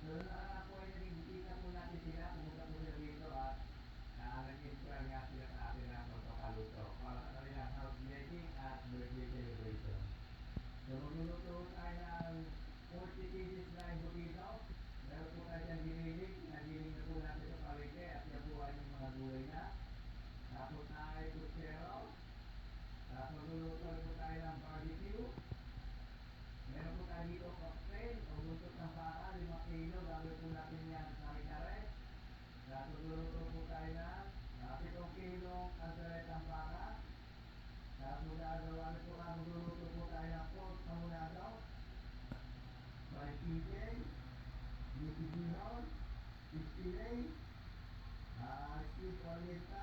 So, po ay nagkikita po natin sila, pumunta po sila dito at nag-inspire nga sila sa atin ng pagkakaluto para sa kanilang house blessing at birthday celebration. So, magluluto tayo ng 40 pieces na embutido. Meron po tayo siyang giniling, nagiling na po natin sa palengke at yan po ay yung mga gulay na. Tapos ay putsero. Tapos magluluto po tayo ng barbecue. Meron po tayo dito cocktail o buntot ng baka, 5 kilo, gagawin po natin yan kare-kare. Tapos magluluto po tayo ng 7 kilong kaldereta ng baka. Tapos magluluto po tayo ng pork na munado, fried chicken, beef bihon, fish fillet, sweet oriental,